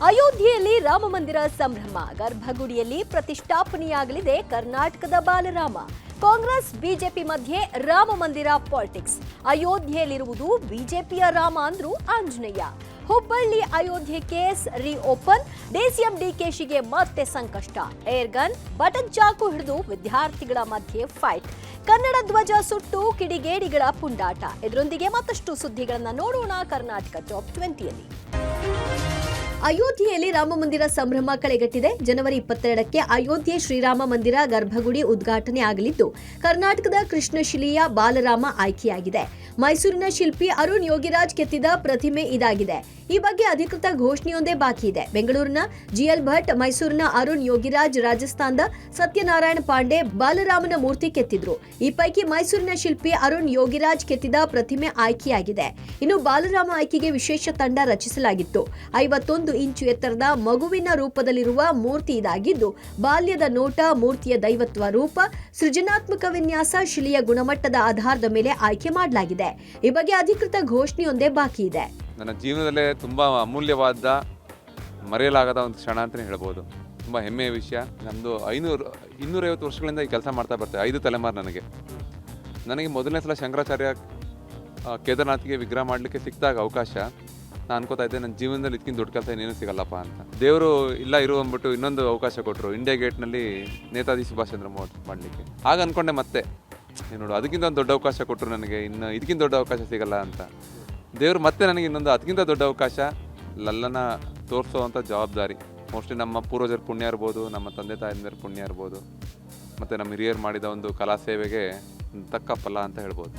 ಅಯೋಧ್ಯೆಯಲ್ಲಿ ರಾಮ ಮಂದಿರ ಸಂಭ್ರಮ, ಗರ್ಭಗುಡಿಯಲ್ಲಿ ಪ್ರತಿಷ್ಠಾಪನೆಯಾಗಲಿದೆ ಕರ್ನಾಟಕದ ಬಾಲರಾಮ. ಕಾಂಗ್ರೆಸ್ ಬಿಜೆಪಿ ಮಧ್ಯೆ ರಾಮ ಮಂದಿರ ಪಾಲಿಟಿಕ್ಸ್. ಅಯೋಧ್ಯೆಯಲ್ಲಿರುವುದು ಬಿಜೆಪಿಯ ರಾಮ ಅಂದ್ರು Anjaneya. Hubballi Ayodhya case reopen, DCM ಡಿಕೆಶಿಗೆ ಮತ್ತೆ ಸಂಕಷ್ಟ. ಏರ್ ಗನ್, ಬಟನ್ ಚಾಕು ಹಿಡಿದು ವಿದ್ಯಾರ್ಥಿಗಳ ಮಧ್ಯೆ ಫೈಟ್. ಕನ್ನಡ ಧ್ವಜ ಸುಟ್ಟು ಕಿಡಿಗೇಡಿಗಳ ಪುಂಡಾಟ. ಇದರೊಂದಿಗೆ ಮತ್ತಷ್ಟು ಸುದ್ದಿಗಳನ್ನ ನೋಡೋಣ ಕರ್ನಾಟಕ ಟಾಪ್ 20ಯಲ್ಲಿ. ಅಯೋಧ್ಯೆಯಲ್ಲಿ ರಾಮ ಮಂದಿರ ಸಂಭ್ರಮ ಕಳೆಗಟ್ಟಿದೆ. ಜನವರಿ 22ಕ್ಕೆ ಅಯೋಧ್ಯೆ ಶ್ರೀರಾಮ ಮಂದಿರ ಗರ್ಭಗುಡಿ ಉದ್ಘಾಟನೆ ಆಗಲಿದ್ದು, ಕರ್ನಾಟಕದ ಕೃಷ್ಣಶಿಲೆಯ ಬಾಲರಾಮ ಆಯ್ಕೆಯಾಗಿದೆ. ಮೈಸೂರಿನ ಶಿಲ್ಪಿ ಅರುಣ್ ಯೋಗಿರಾಜ್ ಕೆತ್ತಿದ ಪ್ರತಿಮೆ ಇದಾಗಿದೆ. ಈ ಬಗ್ಗೆ ಅಧಿಕೃತ ಘೋಷಣೆಯೊಂದೇ ಬಾಕಿ ಇದೆ. ಬೆಂಗಳೂರಿನ ಜಿಎಲ್ ಭಟ್, ಮೈಸೂರಿನ ಅರುಣ್ ಯೋಗಿರಾಜ್, ರಾಜಸ್ಥಾನದ ಸತ್ಯನಾರಾಯಣ ಪಾಂಡೆ ಬಾಲರಾಮನ ಮೂರ್ತಿ ಕೆತ್ತಿದ್ರು. ಈ ಪೈಕಿ ಮೈಸೂರಿನ ಶಿಲ್ಪಿ ಅರುಣ್ ಯೋಗಿರಾಜ್ ಕೆತ್ತಿದ ಪ್ರತಿಮೆ ಆಯ್ಕೆಯಾಗಿದೆ. ಇನ್ನು ಬಾಲರಾಮ ಆಯ್ಕೆಗೆ ವಿಶೇಷ ತಂಡ ರಚಿಸಲಾಗಿತ್ತು. 51 ಇಂಚು ಎತ್ತರದ ಮಗುವಿನ ರೂಪದಲ್ಲಿರುವ ಮೂರ್ತಿ ಇದಾಗಿದ್ದು, ಬಾಲ್ಯದ ನೋಟ, ಮೂರ್ತಿಯ ದೈವತ್ವ ರೂಪ, ಸೃಜನಾತ್ಮಕ ವಿನ್ಯಾಸ, ಶಿಲೆಯ ಗುಣಮಟ್ಟದ ಆಧಾರದ ಮೇಲೆ ಆಯ್ಕೆ ಮಾಡಲಾಗಿದೆ. ಈ ಬಗ್ಗೆ ಅಧಿಕೃತ ಘೋಷಣೆಯೊಂದೇ ಬಾಕಿ ಇದೆ. ನನ್ನ ಜೀವನದಲ್ಲೇ ತುಂಬ ಅಮೂಲ್ಯವಾದ ಮರೆಯಲಾಗದ ಒಂದು ಕ್ಷಣ ಅಂತಲೇ ಹೇಳ್ಬೋದು. ತುಂಬ ಹೆಮ್ಮೆಯ ವಿಷಯ. ನಮ್ಮದು 250 ವರ್ಷಗಳಿಂದ ಈ ಕೆಲಸ ಮಾಡ್ತಾ ಬರ್ತೇವೆ. 5 ತಲೆಮಾರು. ನನಗೆ ಮೊದಲನೇ ಸಲ ಶಂಕರಾಚಾರ್ಯ ಕೇದಾರ್ನಾಥ್ಗೆ ವಿಗ್ರಹ ಮಾಡಲಿಕ್ಕೆ ಸಿಕ್ಕಿದಾಗ ಅವಕಾಶ, ನಾನು ಅನ್ಕೋತಾ ಇದ್ದೆ ನನ್ನ ಜೀವನದಲ್ಲಿ ಇದಕ್ಕಿಂತ ದೊಡ್ಡ ಕೆಲಸ ಇನ್ನೇನು ಸಿಗಲ್ಲಪ್ಪ ಅಂತ. ದೇವರು ಇಲ್ಲ ಇರು ಅಂದ್ಬಿಟ್ಟು ಇನ್ನೊಂದು ಅವಕಾಶ ಕೊಟ್ಟರು, ಇಂಡಿಯಾ ಗೇಟ್ನಲ್ಲಿ ನೇತಾಜಿ ಸುಭಾಷ್ ಚಂದ್ರ ಬೋಸ್ ಮಾಡಲಿಕ್ಕೆ. ಆಗ ಅಂದ್ಕೊಂಡೆ ಮತ್ತೆ ನೋಡು, ಅದಕ್ಕಿಂತ ಒಂದು ದೊಡ್ಡ ಅವಕಾಶ ಕೊಟ್ಟರು ನನಗೆ, ಇನ್ನು ಇದಕ್ಕಿಂತ ದೊಡ್ಡ ಅವಕಾಶ ಸಿಗಲ್ಲ ಅಂತ. ದೇವರು ಮತ್ತೆ ನನಗೆ ಇನ್ನೊಂದು ಅದಕ್ಕಿಂತ ದೊಡ್ಡ ಅವಕಾಶ, ಲಲ್ಲನ ತೋರಿಸೋವಂಥ ಜವಾಬ್ದಾರಿ. ಮೋಸ್ಟ್ಲಿ ನಮ್ಮ ಪೂರ್ವಜರ ಪುಣ್ಯ ಇರ್ಬೋದು, ನಮ್ಮ ತಂದೆ ತಾಯಿಂದರ ಪುಣ್ಯ ಇರ್ಬೋದು, ಮತ್ತು ನಮ್ಮ ಹಿರಿಯರು ಮಾಡಿದ ಒಂದು ಕಲಾ ಸೇವೆಗೆ ತಕ್ಕ ಫಲ ಅಂತ ಹೇಳ್ಬೋದು.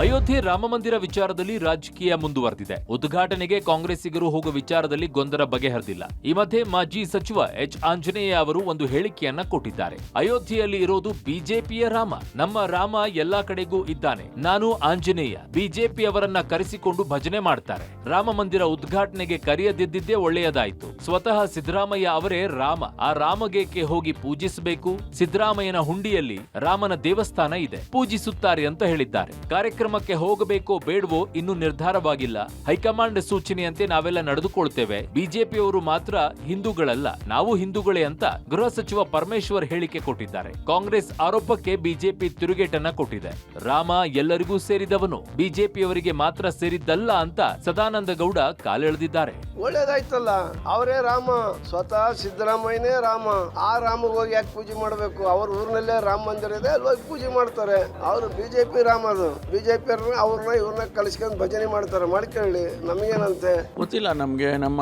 ಅಯೋಧ್ಯೆ ರಾಮ ಮಂದಿರ ವಿಚಾರದಲ್ಲಿ ರಾಜಕೀಯ ಮುಂದುವರೆದಿದೆ. ಉದ್ಘಾಟನೆಗೆ ಕಾಂಗ್ರೆಸ್ಸಿಗರು ಹೋಗುವ ವಿಚಾರದಲ್ಲಿ ಗೊಂದಲ ಬಗೆಹರಿದಿಲ್ಲ. ಈ ಮಧ್ಯೆ ಮಾಜಿ ಸಚಿವ ಎಚ್ ಆಂಜನೇಯ ಅವರು ಒಂದು ಹೇಳಿಕೆಯನ್ನ ಕೊಟ್ಟಿದ್ದಾರೆ. ಅಯೋಧ್ಯೆಯಲ್ಲಿ ಇರೋದು ಬಿಜೆಪಿಯ ರಾಮ, ನಮ್ಮ ರಾಮ ಎಲ್ಲಾ ಕಡೆಗೂ ಇದ್ದಾನೆ, ನಾನು ಆಂಜನೇಯ. ಬಿಜೆಪಿಯವರನ್ನ ಕರೆಸಿಕೊಂಡು ಭಜನೆ ಮಾಡ್ತಾರೆ. ರಾಮ ಮಂದಿರ ಉದ್ಘಾಟನೆಗೆ ಕರೆಯದಿದ್ದೇ ಒಳ್ಳೆಯದಾಯಿತು. ಸ್ವತಃ ಸಿದ್ದರಾಮಯ್ಯ ಅವರೇ ರಾಮ, ಆ ರಾಮಗೇಕೆ ಹೋಗಿ ಪೂಜಿಸಬೇಕು? ಸಿದ್ದರಾಮಯ್ಯನ ಹುಂಡಿಯಲ್ಲಿ ರಾಮನ ದೇವಸ್ಥಾನ ಇದೆ, ಪೂಜಿಸುತ್ತಾರೆ ಅಂತ ಹೇಳಿದ್ದಾರೆ. ಕಾರ್ಯಕ್ರಮಕ್ಕೆ ಹೋಗಬೇಕೋ ಬೇಡವೋ ಇನ್ನೂ ನಿರ್ಧಾರವಾಗಿಲ್ಲ. ಹೈಕಮಾಂಡ್ ಸೂಚನೆಯಂತೆ ನಾವೆಲ್ಲ ನಡೆದುಕೊಳ್ತೇವೆ. ಬಿಜೆಪಿಯವರು ಮಾತ್ರ ಹಿಂದೂಗಳಲ್ಲ, ನಾವು ಹಿಂದೂಗಳೇ ಅಂತ ಗೃಹ ಸಚಿವ ಪರಮೇಶ್ವರ್ ಹೇಳಿಕೆ ಕೊಟ್ಟಿದ್ದಾರೆ. ಕಾಂಗ್ರೆಸ್ ಆರೋಪಕ್ಕೆ ಬಿಜೆಪಿ ತಿರುಗೇಟನ್ನ ಕೊಟ್ಟಿದೆ. ರಾಮ ಎಲ್ಲರಿಗೂ ಸೇರಿದವನು, ಬಿಜೆಪಿಯವರಿಗೆ ಮಾತ್ರ ಸೇರಿದ್ದಲ್ಲ ಅಂತ ಸದಾನಂದ ಗೌಡ ಕಾಲೆಳೆದಿದ್ದಾರೆ. ಒಳ್ಳೇದಾಯ್ತಲ್ಲ, ಅವರೇ ರಾಮ, ಸ್ವತಃ ಸಿದ್ದರಾಮಯ್ಯನೇ ರಾಮ. ಆ ರಾಮಗೆ ಹೋಗಿ ಯಾಕೆ ಪೂಜೆ ಮಾಡಬೇಕು? ಅವ್ರ ಊರಿನಲ್ಲೇ ರಾಮ ಮಂದಿರ ಇದೆ, ಅಲ್ಲಿ ಹೋಗಿ ಪೂಜೆ ಮಾಡ್ತಾರೆ. ಅವರು ಬಿಜೆಪಿ ರಾಮ, ಅದು ಬಿಜೆಪಿ ಅವ್ರನ್ನ ಇವ್ರನ್ನ ಕಲಿಸ್ಕೊಂಡು ಭಜನೆ ಮಾಡ್ತಾರೆ. ಮಾಡ್ಕೊಳ್ಳಿ, ನಮಗೇನಂತೆ ಗೊತ್ತಿಲ್ಲ. ನಮಗೆ ನಮ್ಮ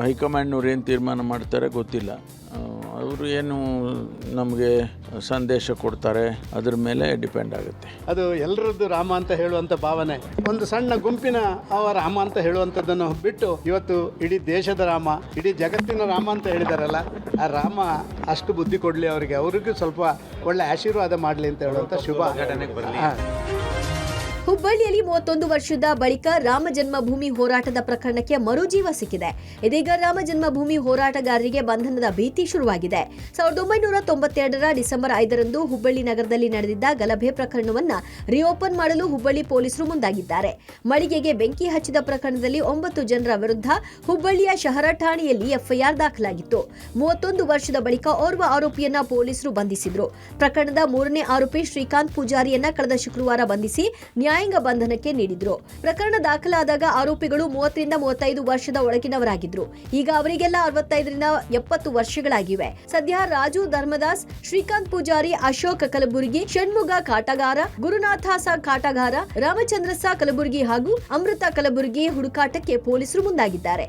ಹೈಕಮಾಂಡ್ನವ್ರು ಏನು ತೀರ್ಮಾನ ಮಾಡ್ತಾರೆ ಗೊತ್ತಿಲ್ಲ. ಅವರು ಏನು ನಮಗೆ ಸಂದೇಶ ಕೊಡ್ತಾರೆ ಅದ್ರ ಮೇಲೆ ಡಿಪೆಂಡ್ ಆಗುತ್ತೆ. ಅದು ಎಲ್ಲರದ್ದು ರಾಮ ಅಂತ ಹೇಳುವಂಥ ಭಾವನೆ, ಒಂದು ಸಣ್ಣ ಗುಂಪಿನ ರಾಮ ಅಂತ ಹೇಳುವಂಥದ್ದನ್ನು ಬಿಟ್ಟು ಇವತ್ತು ಇಡೀ ದೇಶದ ರಾಮ, ಇಡೀ ಜಗತ್ತಿನ ರಾಮ ಅಂತ ಹೇಳಿದಾರಲ್ಲ, ಆ ರಾಮ ಅಷ್ಟು ಬುದ್ಧಿ ಕೊಡಲಿ ಅವರಿಗೆ, ಅವ್ರಿಗೂ ಸ್ವಲ್ಪ ಒಳ್ಳೆ ಆಶೀರ್ವಾದ ಮಾಡಲಿ ಅಂತ ಹೇಳುವಂಥ ಶುಭ. ಹುಬ್ಬಳ್ಳಿಯಲ್ಲಿ 31 ವರ್ಷದ ಬಳಿಕ ರಾಮ ಜನ್ಮಭೂಮಿ ಹೋರಾಟದ ಪ್ರಕರಣಕ್ಕೆ ಮರುಜೀವ ಸಿಕ್ಕಿದೆ. ಇದೀಗ ರಾಮ ಜನ್ಮಭೂಮಿ ಹೋರಾಟಗಾರರಿಗೆ ಬಂಧನದ ಭೀತಿ ಶುರುವಾಗಿದೆ. 1992ರ ಡಿಸೆಂಬರ್ 5ರಂದು ಹುಬ್ಬಳ್ಳಿ ನಗರದಲ್ಲಿ ನಡೆದಿದ್ದ ಗಲಭೆ ಪ್ರಕರಣವನ್ನ ರಿಓಪನ್ ಮಾಡಲು ಹುಬ್ಬಳ್ಳಿ ಪೊಲೀಸರು ಮುಂದಾಗಿದ್ದಾರೆ. ಮಳಿಗೆಗೆ ಬೆಂಕಿ ಹಚ್ಚಿದ ಪ್ರಕರಣದಲ್ಲಿ 9 ಜನರ ವಿರುದ್ಧ ಹುಬ್ಬಳ್ಳಿಯ ಶಹರ ಠಾಣೆಯಲ್ಲಿ ಎಫ್ಐಆರ್ ದಾಖಲಾಗಿತ್ತು. 31 ವರ್ಷದ ಬಳಿಕ ಓರ್ವ ಆರೋಪಿಯನ್ನ ಪೊಲೀಸರು ಬಂಧಿಸಿದ್ರು. ಪ್ರಕರಣದ 3ನೇ ಆರೋಪಿ ಶ್ರೀಕಾಂತ್ ಪೂಜಾರಿಯನ್ನ ಕಳೆದ ಶುಕ್ರವಾರ ಬಂಧಿಸಿ ನ್ಯಾಯಾಂಗ ಬಂಧನಕ್ಕೆ ನೀಡಿದ್ರು. ಪ್ರಕರಣ ದಾಖಲಾದಾಗ ಆರೋಪಿಗಳು 30ರಿಂದ 35 ವರ್ಷದ ಒಳಗಿನವರಾಗಿದ್ರು. ಈಗ ಅವರಿಗೆಲ್ಲ 65ರಿಂದ 70 ವರ್ಷಗಳಾಗಿವೆ. ಸದ್ಯ ರಾಜು ಧರ್ಮದಾಸ್, ಶ್ರೀಕಾಂತ್ ಪೂಜಾರಿ, ಅಶೋಕ್ ಕಲಬುರ್ಗಿ, ಷಣ್ಮುಗ ಕಾಟಗಾರ, ಗುರುನಾಥ ಕಾಟಗಾರ, ರಾಮಚಂದ್ರ ಕಲಬುರ್ಗಿ ಹಾಗೂ ಅಮೃತ ಕಲಬುರ್ಗಿ ಹುಡುಕಾಟಕ್ಕೆ ಪೊಲೀಸರು ಮುಂದಾಗಿದ್ದಾರೆ.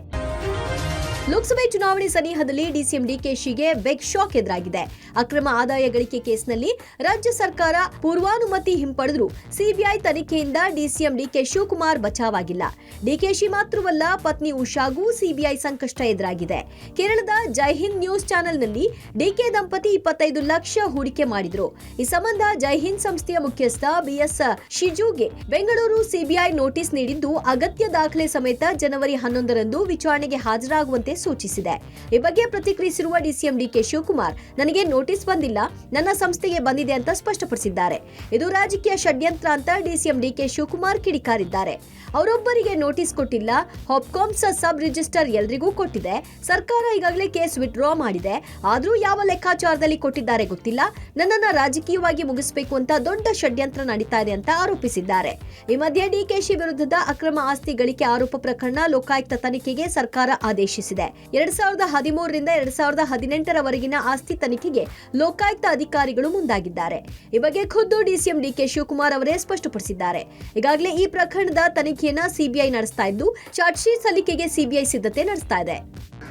ಲೋಕಸಭೆ ಚುನಾವಣೆ ಸನಿಹದಲ್ಲಿ ಡಿಸಿಎಂ ಡಿಕೆಶಿಗೆ ಬೆಗ್ ಶಾಕ್ ಎದುರಾಗಿದೆ. ಅಕ್ರಮ ಆದಾಯ ಗಳಿಕೆ ಕೇಸ್ನಲ್ಲಿ ರಾಜ್ಯ ಸರ್ಕಾರ ಪೂರ್ವಾನುಮತಿ ಹಿಂಪಡೆದರೂ ಸಿಬಿಐ ತನಿಖೆಯಿಂದ ಡಿಸಿಎಂ ಡಿಕೆ ಶಿವಕುಮಾರ್ ಬಚಾವಾಗಿಲ್ಲ. ಡಿಕೆಶಿ ಮಾತ್ರವಲ್ಲ, ಪತ್ನಿ ಉಷಾಗೂ ಸಿಬಿಐ ಸಂಕಷ್ಟ ಎದುರಾಗಿದೆ. ಕೇರಳದ ಜೈ ಹಿಂದ್ ನ್ಯೂಸ್ ಚಾನೆಲ್ನಲ್ಲಿ ಡಿಕೆ ದಂಪತಿ 25 ಲಕ್ಷ ಹೂಡಿಕೆ ಮಾಡಿದ್ರು. ಈ ಸಂಬಂಧ ಜೈ ಹಿಂದ್ ಸಂಸ್ಥೆಯ ಮುಖ್ಯಸ್ಥ ಬಿಎಸ್ ಶಿಜುಗೆ ಬೆಂಗಳೂರು ಸಿಬಿಐ ನೋಟಿಸ್ ನೀಡಿದ್ದು, ಅಗತ್ಯ ದಾಖಲೆ ಸಮೇತ ಜನವರಿ 11ರಂದು ವಿಚಾರಣೆಗೆ ಹಾಜರಾಗುವಂತೆ ಈಗಾಗಲೇ ಸೂಚಿಸಿದೆ. ಈ ಬಗ್ಗೆ ಪ್ರತಿಕ್ರಿಯಿಸಿರುವ ಡಿಸಿಎಂ ಡಿಕೆ ಶಿವಕುಮಾರ್, ನನಗೆ ನೋಟಿಸ್ ಬಂದಿಲ್ಲ, ನನ್ನ ಸಂಸ್ಥೆಗೆ ಬಂದಿದೆ ಅಂತ ಸ್ಪಷ್ಟಪಡಿಸಿದ್ದಾರೆ. ಇದು ರಾಜಕೀಯ ಷಡ್ಯಂತ್ರ ಅಂತ ಡಿಸಿಎಂ ಡಿಕೆ ಶಿವಕುಮಾರ್ ಕಿಡಿಕಾರಿದ್ದಾರೆ. ಅವರೊಬ್ಬರಿಗೆ ನೋಟಿಸ್ ಕೊಟ್ಟಿಲ್ಲ, ಹಾಪ್ಕಾಮ್ಸ್ ಸಬ್ ರಿಜಿಸ್ಟರ್ ಎಲ್ರಿಗೂ ಕೊಟ್ಟಿದೆ. ಸರ್ಕಾರ ಈಗಾಗಲೇ ಕೇಸ್ ವಿತ್ಡ್ರಾ ಮಾಡಿದೆ. ಆದ್ರೂ ಯಾವ ಲೆಕ್ಕಾಚಾರದಲ್ಲಿ ಕೊಟ್ಟಿದ್ದಾರೆ ಗೊತ್ತಿಲ್ಲ. ನನ್ನನ್ನ ರಾಜಕೀಯವಾಗಿ ಮುಗಿಸಬೇಕು ಅಂತ ದೊಡ್ಡ ಷಡ್ಯಂತ್ರ ನಡೀತಾ ಇದೆ ಅಂತ ಆರೋಪಿಸಿದ್ದಾರೆ. ಈ ಮಧ್ಯೆ ಡಿಕೆಶಿ ವಿರುದ್ಧದ ಅಕ್ರಮ ಆಸ್ತಿ ಗಳಿಕೆ ಆರೋಪ ಪ್ರಕರಣ ಲೋಕಾಯುಕ್ತ ತನಿಖೆಗೆ ಸರ್ಕಾರ ಆದೇಶಿಸಿದೆ. 2013ರಿಂದ 2018ರವರೆಗಿನ ಆಸ್ತಿ ತನಿಖೆಗೆ ಲೋಕಾಯುಕ್ತ ಅಧಿಕಾರಿಗಳು ಮುಂದಾಗಿದ್ದಾರೆ. ಈ ಬಗ್ಗೆ ಖುದ್ದು ಡಿಸಿಎಂ ಡಿಕೆ ಶಿವಕುಮಾರ್ ಅವರೇ ಸ್ಪಷ್ಟಪಡಿಸಿದ್ದಾರೆ. ಈಗಾಗಲೇ ಈ ಪ್ರಕರಣದ ತನಿಖೆಯನ್ನ ಸಿಬಿಐ ನಡೆಸ್ತಾ ಇದ್ದು, ಚಾರ್ಜ್ ಶೀಟ್ ಸಲ್ಲಿಕೆಗೆ ಸಿಬಿಐ ಸಿದ್ಧತೆ ನಡೆಸ್ತಾ ಇದೆ.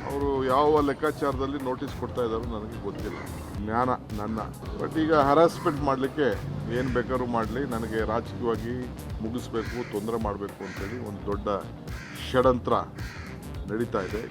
ಅವರು ಯಾವ ಲೆಕ್ಕಾಚಾರದಲ್ಲಿ ನೋಟಿಸ್ ಕೊಡ್ತಾ ಇದ್ದಾರೋ ನನಗೆ ಗೊತ್ತಿಲ್ಲ, ಜ್ಞಾನ ನನ್ನ. ಬಟ್ ಈಗ ಹರಾಸ್ಮೆಂಟ್ ಮಾಡಲಿಕ್ಕೆ ಏನು ಬೇಕಾದ್ರೂ ಮಾಡಲಿ, ನನಗೆ ರಾಜಕೀಯವಾಗಿ ಮುಗಿಸ್ಬೇಕು, ತೊಂದರೆ ಮಾಡಬೇಕು ಅಂತೇಳಿ ಒಂದು ದೊಡ್ಡ ಷಡ್ಯಂತ್ರ ನಡೀತಾ ಇದೆ.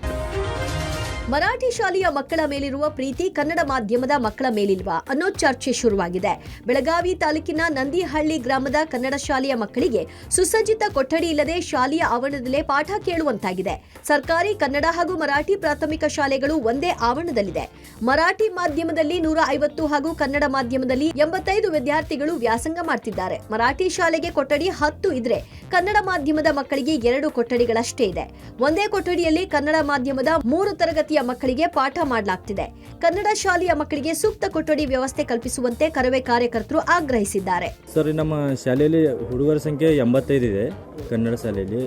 ಮರಾಠಿ ಶಾಲೆಯ ಮಕ್ಕಳ ಮೇಲಿರುವ ಪ್ರೀತಿ ಕನ್ನಡ ಮಾಧ್ಯಮದ ಮಕ್ಕಳ ಮೇಲಿಲ್ವಾ ಅನ್ನೋ ಚರ್ಚೆ ಶುರುವಾಗಿದೆ. ಬೆಳಗಾವಿ ತಾಲೂಕಿನ ನಂದಿಹಳ್ಳಿ ಗ್ರಾಮದ ಕನ್ನಡ ಶಾಲೆಯ ಮಕ್ಕಳಿಗೆ ಸುಸಜ್ಜಿತ ಕೊಠಡಿ ಇಲ್ಲದೆ ಶಾಲೆಯ ಆವರಣದಲ್ಲೇ ಪಾಠ ಕೇಳುವಂತಾಗಿದೆ. ಸರ್ಕಾರಿ ಕನ್ನಡ ಹಾಗೂ ಮರಾಠಿ ಪ್ರಾಥಮಿಕ ಶಾಲೆಗಳು ಒಂದೇ ಆವರಣದಲ್ಲಿದೆ. ಮರಾಠಿ ಮಾಧ್ಯಮದಲ್ಲಿ 150 ಹಾಗೂ ಕನ್ನಡ ಮಾಧ್ಯಮದಲ್ಲಿ 85 ವಿದ್ಯಾರ್ಥಿಗಳು ವ್ಯಾಸಂಗ ಮಾಡ್ತಿದ್ದಾರೆ. ಮರಾಠಿ ಶಾಲೆಗೆ ಕೊಠಡಿ 10 ಇದ್ರೆ ಕನ್ನಡ ಮಾಧ್ಯಮದ ಮಕ್ಕಳಿಗೆ 2 ಕೊಠಡಿಗಳಷ್ಟೇ ಇದೆ. ಒಂದೇ ಕೊಠಡಿಯಲ್ಲಿ ಕನ್ನಡ ಮಾಧ್ಯಮದ 3 ತರಗತಿ ಮಕ್ಕಳಿಗೆ ಪಾಠ ಮಾಡಲಾಗ್ತಿದೆ. ಕನ್ನಡ ಶಾಲೆಯ ಮಕ್ಕಳಿಗೆ ಸೂಕ್ತ ಕೊಠಡಿ ವ್ಯವಸ್ಥೆ ಕಲ್ಪಿಸುವಂತೆ ಕರವೇ ಕಾರ್ಯಕರ್ತರು ಆಗ್ರಹಿಸಿದ್ದಾರೆ. ಸರ್, ನಮ್ಮ ಶಾಲೆಯಲ್ಲಿ ಹುಡುಗರ ಸಂಖ್ಯೆ 85 ಇದೆ. ಕನ್ನಡ ಶಾಲೆಯಲ್ಲಿ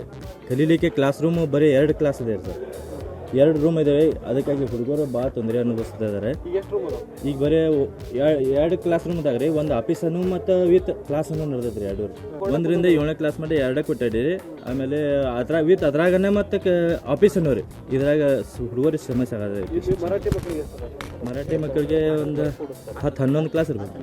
ಕಲೀಲಿಕ್ಕೆ ಕ್ಲಾಸ್ ರೂಮ್ ಬರೀ 2 ಕ್ಲಾಸ್ ಇದೆ ಸರ್. 2 ರೂಮ್ ಇದಾವೆ. ಅದಕ್ಕಾಗಿ ಹುಡುಗರು ಭಾಳ ತೊಂದರೆ ಅನುಭವಿಸ್ತಾ ಇದ್ದಾರೆ. ಈಗ ಬರೀ 2 ಕ್ಲಾಸ್ ರೂಮ್ ಇದಾಗ್ರಿ. ಒಂದು ಆಫೀಸನ್ನು ಮತ್ತು ವಿತ್ ಕ್ಲಾಸ್ ಅನ್ನು ನಡೆದೈತ್ರಿ. 1ರಿಂದ 7ನೇ ಕ್ಲಾಸ್ ಮಾಡಿ 2 ಕೊಟ್ಟಿದ್ದೀರಿ. ಆಮೇಲೆ ಅದ್ರಾಗನೇ ಮತ್ತು ಆಫೀಸನ್ನು ರೀ. ಇದ್ರಾಗ ಹುಡುಗರಿಗೆ ಸಮಸ್ಯೆ ಆಗತ್ತೆ. ಮರಾಠಿ ಮಕ್ಕಳಿಗೆ ಒಂದು 10-11 ಕ್ಲಾಸ್ ಇರ್ಬೇಕು.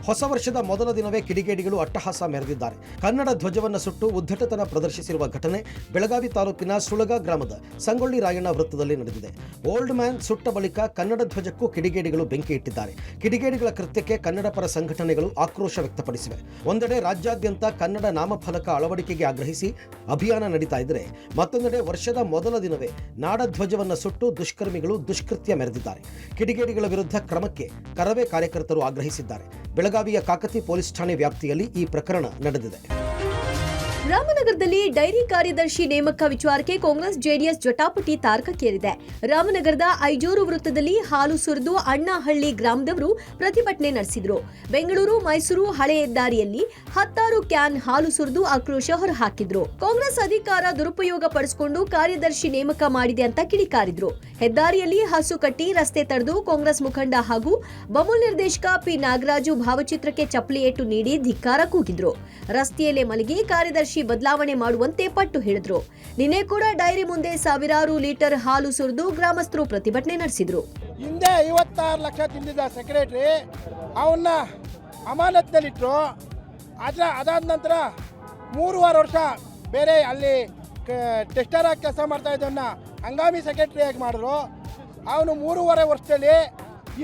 ಹೊಸ ವರ್ಷದ ಮೊದಲ ದಿನವೇ ಕಿಡಿಗೇಡಿಗಳು ಅಟ್ಟಹಾಸ ಮೆರೆದಿದ್ದಾರೆ. ಕನ್ನಡ ಧ್ವಜವನ್ನು ಸುಟ್ಟು ಉದ್ದಟತನ ಪ್ರದರ್ಶಿಸಿರುವ ಘಟನೆ ಬೆಳಗಾವಿ ತಾಲೂಕಿನ ಸುಳಗ ಗ್ರಾಮದ ಸಂಗೊಳ್ಳಿ ರಾಯಣ್ಣ ವೃತ್ತದಲ್ಲಿ ನಡೆದಿದೆ. ಓಲ್ಡ್ ಮ್ಯಾನ್ ಸುಟ್ಟ ಬಳಿಕ ಕನ್ನಡ ಧ್ವಜಕ್ಕೂ ಕಿಡಿಗೇಡಿಗಳು ಬೆಂಕಿ ಇಟ್ಟಿದ್ದಾರೆ. ಕಿಡಿಗೇಡಿಗಳ ಕೃತ್ಯಕ್ಕೆ ಕನ್ನಡ ಪರ ಸಂಘಟನೆಗಳು ಆಕ್ರೋಶ ವ್ಯಕ್ತಪಡಿಸಿವೆ. ಒಂದೆಡೆ ರಾಜ್ಯಾದ್ಯಂತ ಕನ್ನಡ ನಾಮಫಲಕ ಅಳವಡಿಕೆಗೆ ಆಗ್ರಹಿಸಿ ಅಭಿಯಾನ ನಡೀತಾ ಇದ್ದರೆ, ಮತ್ತೊಂದೆಡೆ ವರ್ಷದ ಮೊದಲ ದಿನವೇ ನಾಡಧ್ವಜವನ್ನು ಸುಟ್ಟು ದುಷ್ಕರ್ಮಿಗಳು ದುಷ್ಕೃತ್ಯ ಮೆರೆದಿದ್ದಾರೆ. ಕಿಡಿಗೇಡಿಗಳ ವಿರುದ್ಧ ಕ್ರಮಕ್ಕೆ ಕರವೇ ಕಾರ್ಯಕರ್ತರು ಆಗ್ರಹಿಸಿದ್ದಾರೆ. ಬೆಳಗಾವಿಯ ಕಾಕತಿ ಪೊಲೀಸ್ ಠಾಣೆ ವ್ಯಾಪ್ತಿಯಲ್ಲಿ ಈ ಪ್ರಕರಣ ನಡೆದಿದೆ. ರಾಮನಗರದಲ್ಲಿ ಡೈರಿ ಕಾರ್ಯದರ್ಶಿ ನೇಮಕ ವಿಚಾರಕ್ಕೆ ಕಾಂಗ್ರೆಸ್ ಜೆಡಿಎಸ್ ಜಟಾಪಟಿ ತಾರಕಕ್ಕೇರಿದೆ. ರಾಮನಗರದ ಐಜೂರು ವೃತ್ತದಲ್ಲಿ ಹಾಲು ಸುರಿದು ಅಣ್ಣಹಳ್ಳಿ ಗ್ರಾಮದವರು ಪ್ರತಿಭಟನೆ ನಡೆಸಿದ್ರು. ಬೆಂಗಳೂರು ಮೈಸೂರು ಹಳೆ ಹೆದ್ದಾರಿಯಲ್ಲಿ 10 ಕ್ಯಾನ್ ಹಾಲು ಸುರಿದು ಆಕ್ರೋಶ ಹೊರಹಾಕಿದ್ರು. ಕಾಂಗ್ರೆಸ್ ಅಧಿಕಾರ ದುರುಪಯೋಗ ಪಡಿಸಿಕೊಂಡು ಕಾರ್ಯದರ್ಶಿ ನೇಮಕ ಮಾಡಿದೆ ಅಂತ ಕಿಡಿಕಾರಿದ್ರು. ಹೆದ್ದಾರಿಯಲ್ಲಿ ಹಸು ಕಟ್ಟಿ ರಸ್ತೆ ತಡೆದು ಕಾಂಗ್ರೆಸ್ ಮುಖಂಡ ಹಾಗೂ ಬಮೂಲ್ ನಿರ್ದೇಶಕ ಪಿ ನಾಗರಾಜು ಭಾವಚಿತ್ರಕ್ಕೆ ಚಪ್ಪಲಿ ಏಟು ನೀಡಿ ಧಿಕ್ಕಾರ ಕೂಗಿದ್ರು. ರಸ್ತೆಯಲ್ಲೇ ಮಲಗಿ ಕಾರ್ಯದರ್ಶಿ ಬದಲಾವಣೆ ಮಾಡುವಂತೆ ಪಟ್ಟು ಹಿಡಿದ್ರು. ನಿನ್ನೆ ಕೂಡ ಡೈರಿ ಮುಂದೆ ಸಾವಿರಾರು ಲೀಟರ್ ಹಾಲು ಸುರಿದು ಗ್ರಾಮಸ್ಥರು ಪ್ರತಿಭಟನೆ ನಡೆಸಿದ್ರು. ಹಿಂದೆ 56 ಲಕ್ಷ ತಿಂದಿದ್ದ ಸೆಕ್ರೆಟರಿ ಅವನ್ನ ಅಮಾನತ್ನಲ್ಲಿಟ್ಟರು. ಅದಾದ ನಂತರ 3.5 ವರ್ಷ ಬೇರೆ ಅಲ್ಲಿ ಟೆಸ್ಟರ್ ಆಗಿ ಕೆಲಸ ಮಾಡ್ತಾ ಇದ್ದವನ್ನ ಹಂಗಾಮಿ ಸೆಕ್ರೆಟರಿಯಾಗಿ ಮಾಡಿದ್ರು. ಅವನು 3.5 ವರ್ಷದಲ್ಲಿ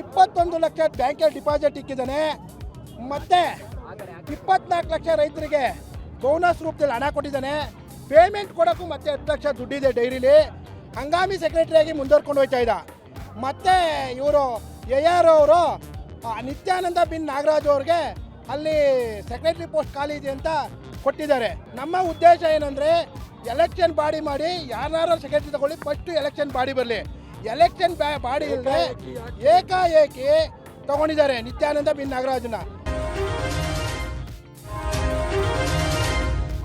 21 ಲಕ್ಷ ಬ್ಯಾಂಕಲ್ಲಿ ಡಿಪಾಸಿಟ್ ಇಕ್ಕಿದ್ದಾನೆ. ಮತ್ತೆ 24 ಲಕ್ಷ ರೈತರಿಗೆ ಬೋನಸ್ ರೂಪದಲ್ಲಿ ಹಣ ಕೊಟ್ಟಿದ್ದಾನೆ. ಪೇಮೆಂಟ್ ಕೊಡೋಕ್ಕೂ ಮತ್ತೆ 10 ಲಕ್ಷ ದುಡ್ಡಿದೆ ಡೈರಿಲಿ. ಹಂಗಾಮಿ ಸೆಕ್ರೆಟರಿಯಾಗಿ ಮುಂದುವರ್ಕೊಂಡು ಹೋಗ್ತಾ ಇದ್ದ. ಮತ್ತೆ ಇವರು AR ಅವರು ನಿತ್ಯಾನಂದ ಬಿನ್ ನಾಗರಾಜ್ ಅವ್ರಿಗೆ ಅಲ್ಲಿ ಸೆಕ್ರೆಟರಿ ಪೋಸ್ಟ್ ಖಾಲಿ ಇದೆ ಅಂತ ಕೊಟ್ಟಿದ್ದಾರೆ. ನಮ್ಮ ಉದ್ದೇಶ ಏನಂದರೆ ಎಲೆಕ್ಷನ್ ಬಾಡಿ ಮಾಡಿ ಯಾರು ಸೆಕ್ರೆಟರಿ ತಗೊಳ್ಳಿ, ಫಸ್ಟ್ ಎಲೆಕ್ಷನ್ ಬಾಡಿ ಬರಲಿ. ಎಲೆಕ್ಷನ್ ಬಾಡಿ ಇಲ್ಲದೆ ಏಕಾಏಕಿ ತಗೊಂಡಿದ್ದಾರೆ ನಿತ್ಯಾನಂದ ಬಿನ್ ನಾಗರಾಜನ.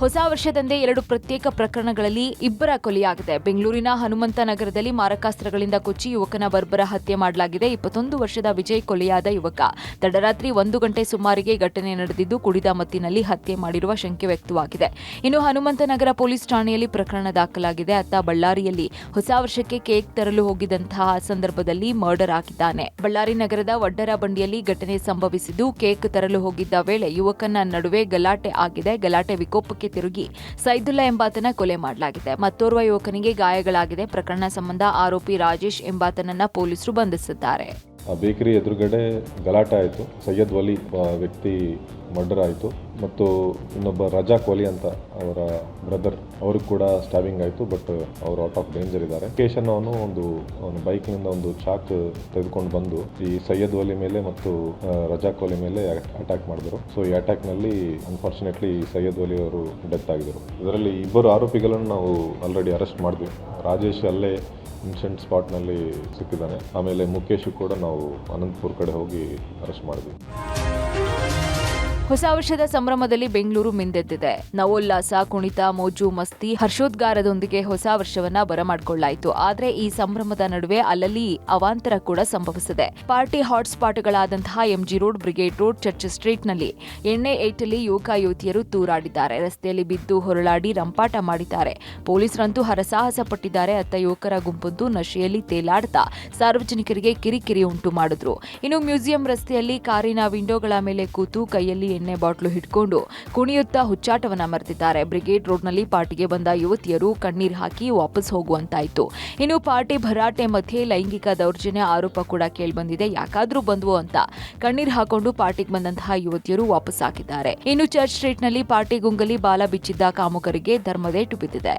ಹೊಸ ವರ್ಷದಂದೇ 2 ಪ್ರತ್ಯೇಕ ಪ್ರಕರಣಗಳಲ್ಲಿ ಇಬ್ಬರ ಕೊಲೆಯಾಗಿದೆ. ಬೆಂಗಳೂರಿನ ಹನುಮಂತ ನಗರದಲ್ಲಿ ಮಾರಕಾಸ್ತ್ರಗಳಿಂದ ಕೊಚ್ಚಿ ಯುವಕನ ಬರ್ಬರ ಹತ್ಯೆ ಮಾಡಲಾಗಿದೆ. 21 ವರ್ಷದ ವಿಜಯ್ ಕೊಲೆಯಾದ ಯುವಕ. ತಡರಾತ್ರಿ 1 ಗಂಟೆ ಸುಮಾರಿಗೆ ಘಟನೆ ನಡೆದಿದ್ದು, ಕುಡಿದ ಮತ್ತಿನಲ್ಲಿ ಹತ್ಯೆ ಮಾಡಿರುವ ಶಂಕೆ ವ್ಯಕ್ತವಾಗಿದೆ. ಇನ್ನು ಹನುಮಂತ ನಗರ ಪೊಲೀಸ್ ಠಾಣೆಯಲ್ಲಿ ಪ್ರಕರಣ ದಾಖಲಾಗಿದೆ. ಅತ್ತ ಬಳ್ಳಾರಿಯಲ್ಲಿ ಹೊಸ ವರ್ಷಕ್ಕೆ ಕೇಕ್ ತರಲು ಹೋಗಿದ್ದಂತಹ ಸಂದರ್ಭದಲ್ಲಿ ಮರ್ಡರ್ ಆಗಿದ್ದಾನೆ. ಬಳ್ಳಾರಿ ನಗರದ ವಡ್ಡರ ಬಂಡಿಯಲ್ಲಿ ಘಟನೆ ಸಂಭವಿಸಿದ್ದು, ಕೇಕ್ ತರಲು ಹೋಗಿದ್ದ ವೇಳೆ ಯುವಕನ ನಡುವೆ ಗಲಾಟೆ ಆಗಿದೆ. ಗಲಾಟೆ ವಿಕೋಪಕ್ಕೆ ತಿರುಗಿ ಸೈದುಲ್ಲಾ ಎಂಬಾತನ ಕೊಲೆ ಮಾಡಲಾಗಿದೆ. ಮತ್ತೋರ್ವ ಯುವಕನಿಗೆ ಗಾಯಗಳಾಗಿದೆ. ಪ್ರಕರಣ ಸಂಬಂಧ ಆರೋಪಿ ರಾಜೇಶ್ ಎಂಬಾತನನ್ನ ಪೊಲೀಸರು ಬಂಧಿಸಿದ್ದಾರೆ. ಆ ಬೇಕರಿ ಎದುರುಗಡೆ ಗಲಾಟೆ ಆಯಿತು. ಸೈಯದ್ ವಲಿ ವ್ಯಕ್ತಿ ಮರ್ಡರ್ ಆಯಿತು ಮತ್ತು ಇನ್ನೊಬ್ಬ ರಜಾಕ್ ವಲಿ ಅಂತ ಅವರ ಬ್ರದರ್ ಅವ್ರಿಗೆ ಕೂಡ ಸ್ಟ್ಯಾಬಿಂಗ್ ಆಯಿತು. ಬಟ್ ಅವರು ಔಟ್ ಆಫ್ ಡೇಂಜರ್ ಇದ್ದಾರೆ. ಲೊಕೇಶನ್ ಅವನು ಬೈಕ್ನಿಂದ ಒಂದು ಚಾಕ್ ತೆಗೆದುಕೊಂಡು ಬಂದು ಈ ಸೈಯದ್ ವಲಿ ಮೇಲೆ ಮತ್ತು ರಜಾಕ್ ವಲಿ ಮೇಲೆ ಅಟ್ಯಾಕ್ ಮಾಡಿದ್ರು. ಸೊ ಈ ಅಟ್ಯಾಕ್ನಲ್ಲಿ ಅನ್ಫಾರ್ಚುನೇಟ್ಲಿ ಸೈಯದ್ ವಲಿ ಅವರು ಡೆತ್ ಆಗಿದ್ರು. ಇದರಲ್ಲಿ ಇಬ್ಬರು ಆರೋಪಿಗಳನ್ನು ನಾವು ಆಲ್ರೆಡಿ ಅರೆಸ್ಟ್ ಮಾಡಿದ್ವಿ. ರಾಜೇಶ್ ಅಲ್ಲೇ ಇನ್ಸಿಡೆಂಟ್ ಸ್ಪಾಟ್ನಲ್ಲಿ ಸಿಕ್ಕಿದ್ದಾನೆ. ಆಮೇಲೆ ಮುಖೇಶ್ ಕೂಡ ನಾವು ಅನಂತಪುರ ಕಡೆ ಹೋಗಿ ಅರೆಸ್ಟ್ ಮಾಡಿದ್ವಿ. ಹೊಸ ವರ್ಷದ ಸಂಭ್ರಮದಲ್ಲಿ ಬೆಂಗಳೂರು ಮಿಂದೆದ್ದಿದೆ. ನವೋಲ್ಲಾಸ, ಕುಣಿತ, ಮೋಜು, ಮಸ್ತಿ, ಹರ್ಷೋದ್ಗಾರದೊಂದಿಗೆ ಹೊಸ ವರ್ಷವನ್ನ ಬರಮಾಡಿಕೊಳ್ಳಾಯಿತು. ಆದ್ರೆ ಈ ಸಂಭ್ರಮದ ನಡುವೆ ಅಲ್ಲಲ್ಲಿ ಅವಾಂತರ ಕೂಡ ಸಂಭವಿಸಿದೆ. ಪಾರ್ಟಿ ಹಾಟ್ಸ್ಪಾಟ್ಗಳಾದಂತಹ MG road, brigade road, church ಸ್ಟ್ರೀಟ್ನಲ್ಲಿ ಎಣ್ಣೆ ಏಟಲ್ಲಿ ಯುವಕ ಯುವತಿಯರು ತೂರಾಡಿದ್ದಾರೆ. ರಸ್ತೆಯಲ್ಲಿ ಬಿದ್ದು ಹೊರಳಾಡಿ ರಂಪಾಟ ಮಾಡಿದ್ದಾರೆ. ಪೊಲೀಸರಂತೂ ಹರಸಾಹಸ ಪಟ್ಟಿದ್ದಾರೆ. ಅತ್ತ ಯುವಕರ ಗುಂಪೊಂದು ನಶೆಯಲ್ಲಿ ತೇಲಾಡ್ತಾ ಸಾರ್ವಜನಿಕರಿಗೆ ಕಿರಿಕಿರಿ ಉಂಟು ಮಾಡಿದ್ರು. ಇನ್ನು ಮ್ಯೂಸಿಯಂ ರಸ್ತೆಯಲ್ಲಿ ಕಾರಿನ ವಿಂಡೋಗಳ ಮೇಲೆ ಕೂತು ಕೈಯಲ್ಲಿ ಎಣ್ಣೆ ಬಾಟ್ಲು ಹಿಡ್ಕೊಂಡು ಕುಣಿಯುತ್ತಾ ಹುಚ್ಚಾಟವನ್ನ ಮೆರೆದಿದ್ದಾರೆ. ಬ್ರಿಗೇಡ್ ರೋಡ್ನಲ್ಲಿ ಪಾರ್ಟಿಗೆ ಬಂದ ಯುವತಿಯರು ಕಣ್ಣೀರು ಹಾಕಿ ವಾಪಸ್ ಹೋಗುವಂತಾಯಿತು. ಇನ್ನು ಪಾರ್ಟಿ ಭರಾಟೆ ಮಧ್ಯೆ ಲೈಂಗಿಕ ದೌರ್ಜನ್ಯ ಆರೋಪ ಕೂಡ ಕೇಳಿಬಂದಿದೆ. ಯಾಕಾದ್ರೂ ಬಂದ್ವು ಅಂತ ಕಣ್ಣೀರು ಹಾಕೊಂಡು ಪಾರ್ಟಿಗೆ ಬಂದಂತಹ ಯುವತಿಯರು ವಾಪಸ್ ಹಾಕಿದ್ದಾರೆ. ಇನ್ನು ಚರ್ಚ್ ಸ್ಟ್ರೀಟ್ನಲ್ಲಿ ಪಾರ್ಟಿ ಗುಂಗಲಿ ಬಾಲ ಬಿಚ್ಚಿದ್ದ ಕಾಮುಕರಿಗೆ ಧರ್ಮದೇಟು ಬಿದ್ದಿದೆ.